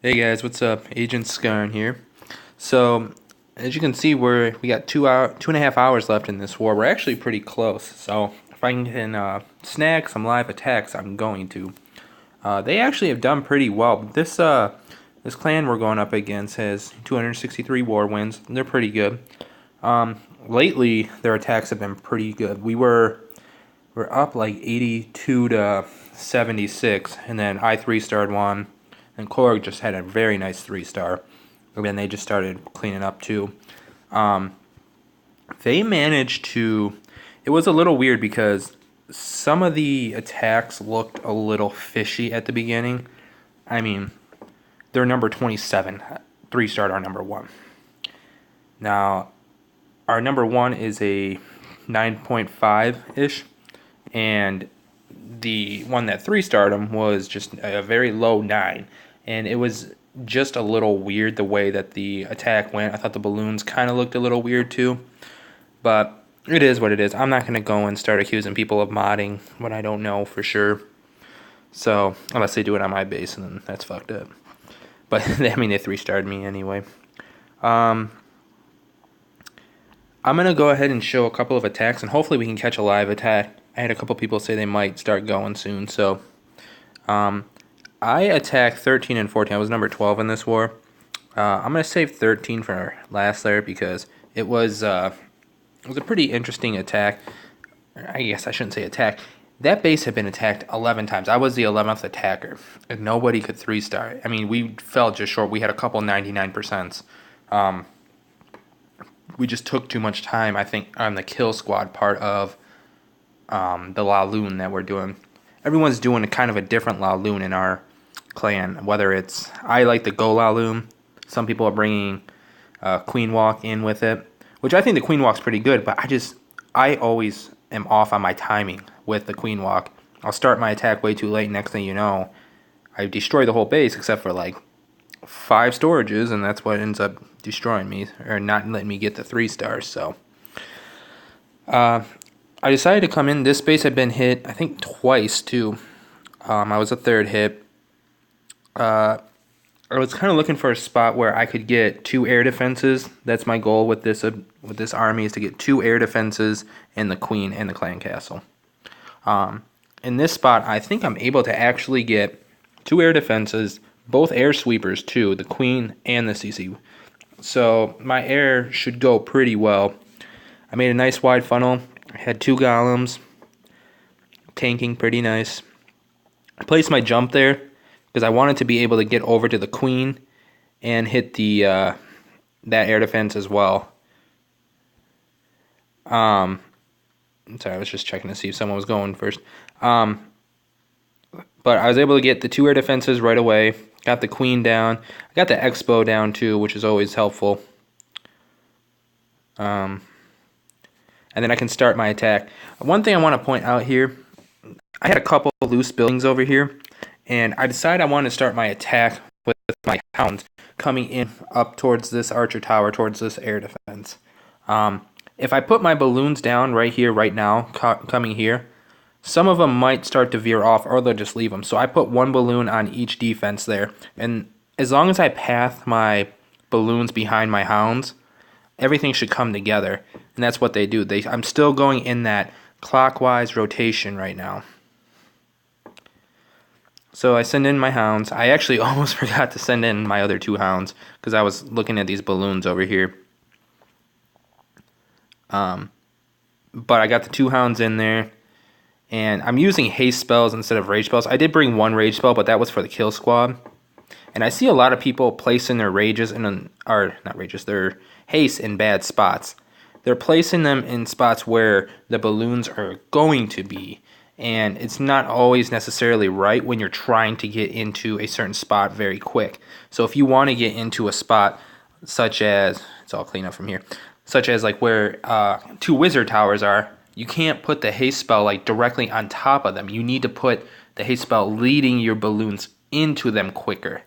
Hey guys, what's up? Agent Skarn here. So, as you can see, we got 2.5 hours left in this war. We're actually pretty close. So, if I can snag some live attacks, I'm going to. They actually have done pretty well. This clan we're going up against has 263 war wins. They're pretty good. Lately, their attacks have been pretty good. We're up like 82 to 76, and then I 3-starred one, and Korg just had a very nice 3-star. And then they just started cleaning up too. Um, they managed to. It was a little weird because some of the attacks looked a little fishy at the beginning. I mean, they're number 27, 3-starred our number one. Now, our number one is a 9.5 ish, and the one that 3-starred him was just a very low 9, and it was just a little weird the way that the attack went. I thought the balloons kind of looked a little weird too, but it is what it is. I'm not going to go and start accusing people of modding when I don't know for sure. So, unless they do it on my base, and then that's fucked up. But, I mean, they 3-starred me anyway. Um, I'm going to go ahead and show a couple of attacks, and hopefully we can catch a live attack. I had a couple people say they might start going soon, so I attacked 13 and 14. I was number 12 in this war. I'm going to save 13 for last there because it was a pretty interesting attack. I guess I shouldn't say attack. That base had been attacked 11 times. I was the 11th attacker, and nobody could 3-star. I mean, we fell just short. We had a couple 99%. We just took too much time, I think, on the kill squad part of the Laloon that we're doing. Everyone's doing a kind of a different Laloon in our clan. Whether it's, I like the Go Laloon. Some people are bringing Queen Walk in with it, which I think the Queen Walk's pretty good. But I always am off on my timing with the Queen Walk. I'll start my attack way too late. Next thing you know, I destroy the whole base except for like 5 storages, and that's what ends up destroying me or not letting me get the 3-stars. So I decided to come in. This base had been hit, I think, twice too. I was a third hit. I was kind of looking for a spot where I could get 2 air defenses. That's my goal with this army, is to get 2 air defenses and the queen and the clan castle. In this spot, I think I'm able to actually get 2 air defenses, both air sweepers too, the queen and the CC. So my air should go pretty well. I made a nice wide funnel. I had 2 golems, tanking pretty nice. I placed my jump there because I wanted to be able to get over to the queen and hit the that air defense as well. I'm sorry, I was just checking to see if someone was going first. But I was able to get the 2 air defenses right away. Got the queen down. I got the expo down too, which is always helpful. And then I can start my attack. One thing I want to point out here, I had a couple loose buildings over here, and I decided I wanted to start my attack with my hounds coming in up towards this archer tower, towards this air defense. If I put my balloons down right here, right now, coming here, some of them might start to veer off, or they'll just leave them. So I put 1 balloon on each defense there, and as long as I path my balloons behind my hounds, everything should come together, and that's what they do. I'm still going in that clockwise rotation right now. So I send in my hounds. I actually almost forgot to send in my other 2 hounds because I was looking at these balloons over here. But I got the 2 hounds in there, and I'm using haste spells instead of rage spells. I did bring 1 rage spell, but that was for the kill squad. And I see a lot of people placing their rages their haste in bad spots. They're placing them in spots where the balloons are going to be, and it's not always necessarily right when you're trying to get into a certain spot very quick. So if you want to get into a spot such as, it's all clean up from here, such as like where 2 wizard towers are, you can't put the haste spell like directly on top of them. You need to put the haste spell leading your balloons into them quicker.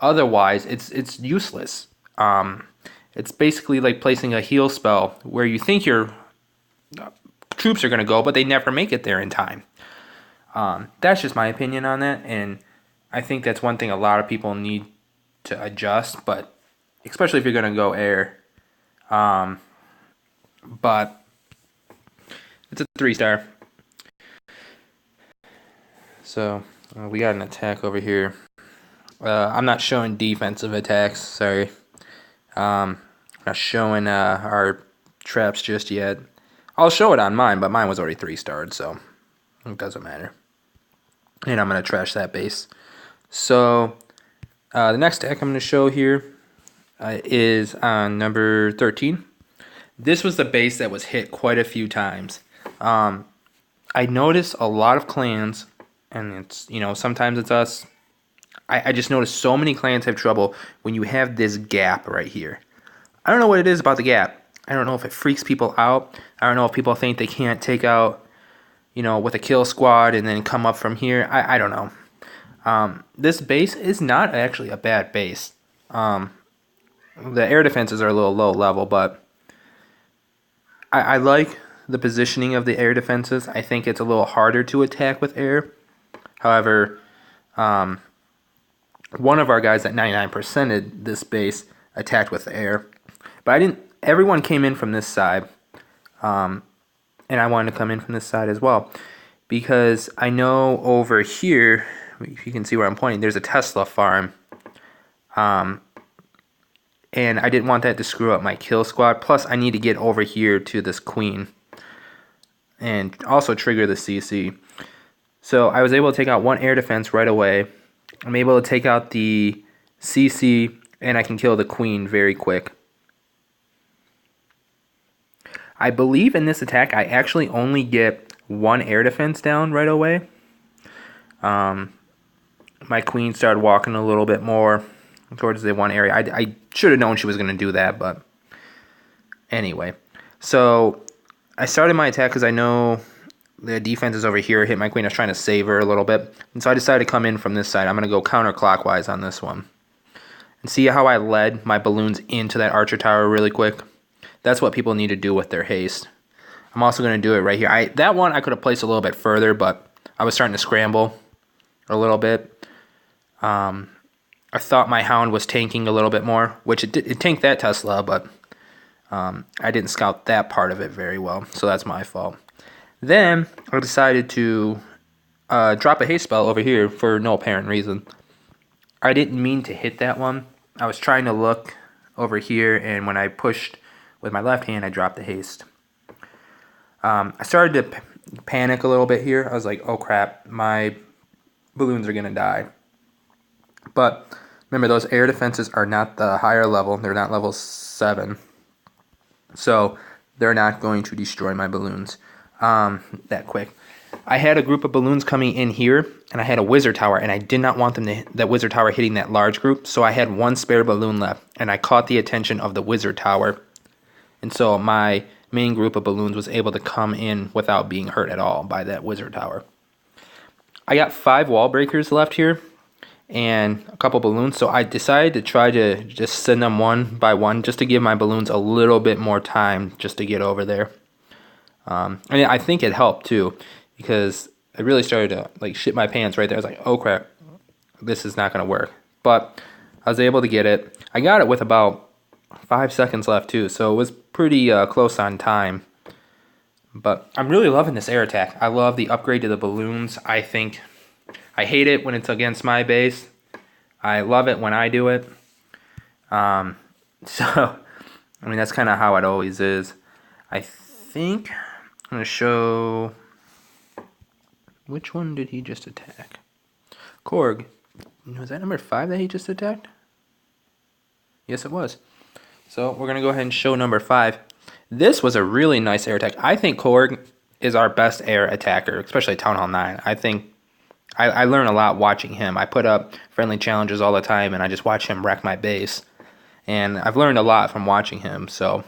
Otherwise, it's useless. It's basically like placing a heal spell where you think your troops are going to go, but they never make it there in time. That's just my opinion on that, and I think that's one thing a lot of people need to adjust, but especially if you're gonna go air. But it's a 3-star. So we got an attack over here. I'm not showing defensive attacks. Sorry. Not showing our traps just yet. I'll show it on mine, but mine was already 3-starred, so it doesn't matter. And I'm gonna trash that base. So the next deck I'm gonna show here is on number 13. This was the base that was hit quite a few times. I noticed a lot of clans, and it's, you know, sometimes it's us. I just noticed so many clans have trouble when you have this gap right here. I don't know what it is about the gap. I don't know if it freaks people out. I don't know if people think they can't take out, you know, with a kill squad and then come up from here. I don't know. This base is not actually a bad base. The air defenses are a little low level, but I like the positioning of the air defenses. I think it's a little harder to attack with air. However, one of our guys at 99%ed this base attacked with air. But I didn't. Everyone came in from this side. And I wanted to come in from this side as well. Because I know over here, if you can see where I'm pointing, there's a Tesla farm. And I didn't want that to screw up my kill squad. Plus, I need to get over here to this queen. And also trigger the CC. So I was able to take out one air defense right away. I'm able to take out the CC, and I can kill the queen very quick. I believe in this attack, I actually only get one air defense down right away. My queen started walking a little bit more towards the one area. I should have known she was going to do that, but anyway. So I started my attack because I know the defense is over here. Hit my queen. I was trying to save her a little bit. And so I decided to come in from this side. I'm going to go counterclockwise on this one. And see how I led my balloons into that archer tower really quick? That's what people need to do with their haste. I'm also going to do it right here. That one I could have placed a little bit further, but I was starting to scramble a little bit. I thought my hound was tanking a little bit more, which it tanked that Tesla, but I didn't scout that part of it very well, so that's my fault. Then I decided to drop a haste spell over here for no apparent reason. I didn't mean to hit that one. I was trying to look over here, and when I pushed with my left hand, I dropped the haste. I started to panic a little bit here. I was like, oh crap, my balloons are going to die. But remember, those air defenses are not the higher level. They're not level 7. So they're not going to destroy my balloons that quick. I had a group of balloons coming in here, and I had a wizard tower, and I did not want that wizard tower hitting that large group, so I had one spare balloon left, and I caught the attention of the wizard tower. And so my main group of balloons was able to come in without being hurt at all by that wizard tower. I got 5 wall breakers left here and a couple balloons, so I decided to try to just send them one by one just to give my balloons a little bit more time just to get over there. And I think it helped too, because I really started to like shit my pants right there. I was like, oh crap, this is not going to work. But I was able to get it. I got it with about 5 seconds left too, so it was pretty close on time. But I'm really loving this air attack. I love the upgrade to the balloons. I hate it when it's against my base. I love it when I do it. So, I mean, that's kind of how it always is. I think I'm going to show... Which one did he just attack? Korg. Was that number 5 that he just attacked? Yes, it was. So we're going to go ahead and show number 5. This was a really nice air attack. I think Korg is our best air attacker, especially Town Hall 9. I think I learn a lot watching him. I put up friendly challenges all the time, and I just watch him wreck my base. And I've learned a lot from watching him, so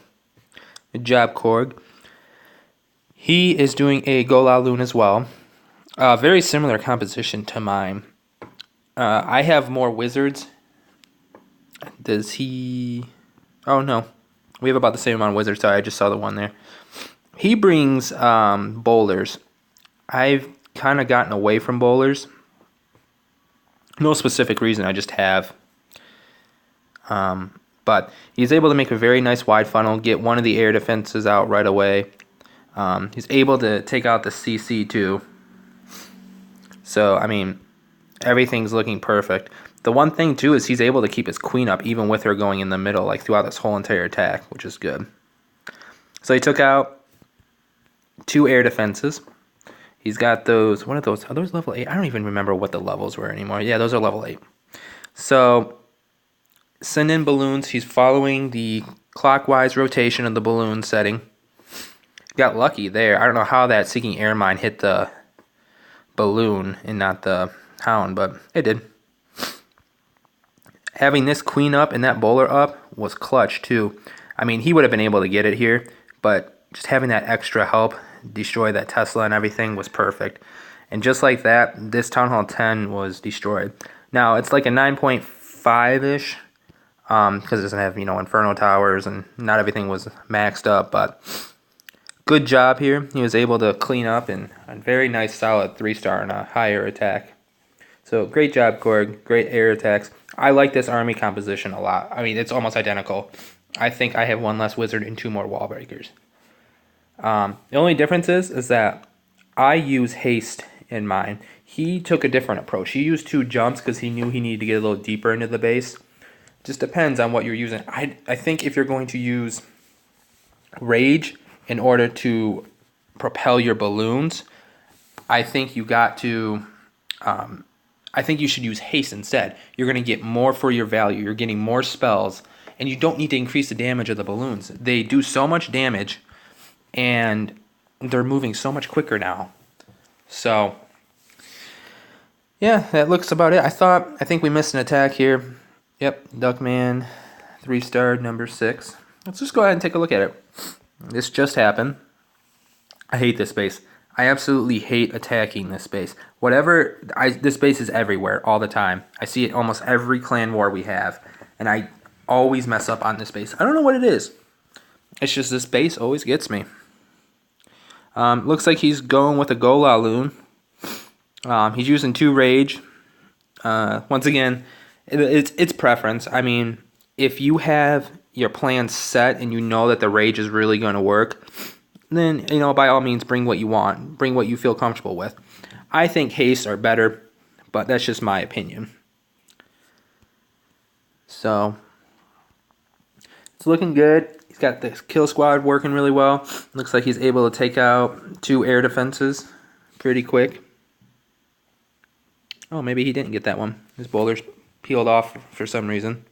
good job, Korg. He is doing a Golal Loon as well. Very similar composition to mine. I have more wizards. Does he... Oh, no. We have about the same amount of wizards. Sorry, I just saw the one there. He brings bowlers. I've kind of gotten away from bowlers. No specific reason. I just have. But he's able to make a very nice wide funnel, get one of the air defenses out right away. He's able to take out the CC too. So, I mean, everything's looking perfect. The one thing too is he's able to keep his queen up even with her going in the middle, like throughout this whole entire attack, which is good. So he took out 2 air defenses. He's got those, what are those? Are those level 8? I don't even remember what the levels were anymore. Yeah, those are level 8. So, send in balloons. He's following the clockwise rotation of the balloon setting. Got lucky there. I don't know how that Seeking Air Mine hit the balloon and not the hound, but it did. Having this queen up and that bowler up was clutch too. I mean, he would have been able to get it here, but just having that extra help destroy that Tesla and everything was perfect. And just like that, this Town Hall 10 was destroyed. Now, it's like a 9.5-ish, because it doesn't have, Inferno Towers, and not everything was maxed up, but good job here. He was able to clean up and a very nice solid 3-star and a higher attack. So great job, Korg. Great air attacks. I like this army composition a lot. I mean, it's almost identical. I think I have 1 less wizard and 2 more wall breakers. The only difference is that I use haste in mine. He took a different approach. He used 2 jumps because he knew he needed to get a little deeper into the base. Just depends on what you're using. I think if you're going to use rage in order to propel your balloons, I think you got to... I think you should use haste instead. You're going to get more for your value. You're getting more spells, and you don't need to increase the damage of the balloons. They do so much damage, and they're moving so much quicker now. So, yeah, that looks about it. I think we missed an attack here. Yep, Duckman, 3-star, number 6. Let's just go ahead and take a look at it. This just happened. I hate this base. I absolutely hate attacking this base. This base is everywhere all the time. I see it almost every clan war we have, and I always mess up on this base. I don't know what it is. It's just this base always gets me. Looks like he's going with a Gola Loon. He's using 2 rage. Once again, it's preference. I mean, if you have your plan set and you know that the rage is really going to work, then, by all means, bring what you want. Bring what you feel comfortable with. I think hastes are better, but that's just my opinion. So, it's looking good. He's got the kill squad working really well. Looks like he's able to take out 2 air defenses pretty quick. Oh, maybe he didn't get that one. His bowler's peeled off for some reason.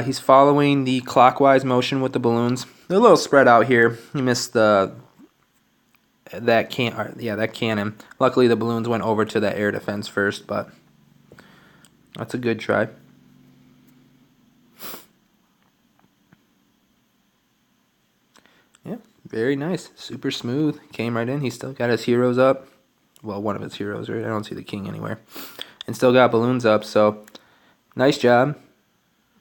He's following the clockwise motion with the balloons. They're a little spread out here. He missed that cannon. Luckily, the balloons went over to that air defense first, but that's a good try. Yeah, very nice. Super smooth. Came right in. He still got his heroes up. Well, one of his heroes, right? I don't see the king anywhere. And still got balloons up, so nice job.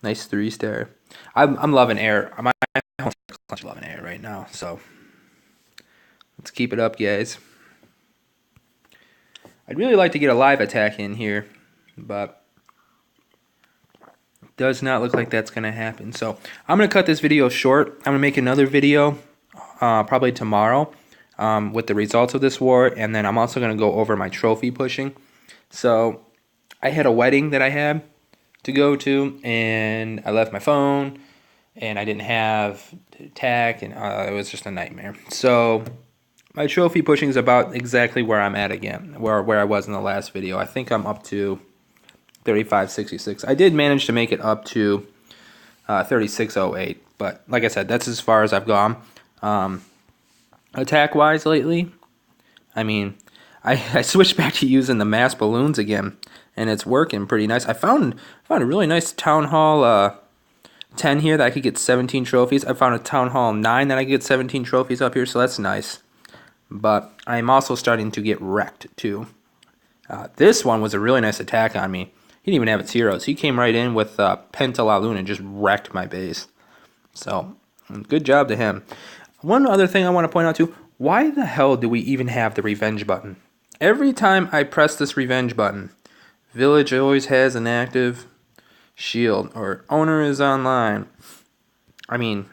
Nice 3-star. I'm loving air. I'm loving air right now, so let's keep it up, guys. I'd really like to get a live attack in here, but it does not look like that's going to happen. So I'm going to cut this video short. I'm going to make another video probably tomorrow with the results of this war, and then I'm also going to go over my trophy pushing. So I had a wedding that I had to go to, and I left my phone, and I didn't have tack, and it was just a nightmare. So my trophy pushing is about exactly where I'm at again, where I was in the last video. I think I'm up to 3566. I did manage to make it up to 3608, but like I said, that's as far as I've gone. Attack wise lately, I mean, I switched back to using the mass balloons again, and it's working pretty nice. I found a really nice Town Hall 10 here that I could get 17 trophies. I found a Town Hall 9 that I could get 17 trophies up here, so that's nice. But I'm also starting to get wrecked too. This one was a really nice attack on me. He didn't even have its heroes. He came right in with Penta La Luna and just wrecked my base. So, good job to him. One other thing I want to point out too, why the hell do we even have the revenge button? Every time I press this revenge button, Village always has an active shield, or owner is online. I mean,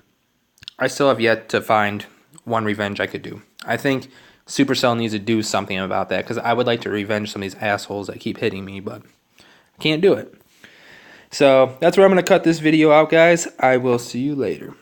I still have yet to find one revenge I could do. I think Supercell needs to do something about that, because I would like to revenge some of these assholes that keep hitting me, but I can't do it. So that's where I'm going to cut this video out, guys. I will see you later.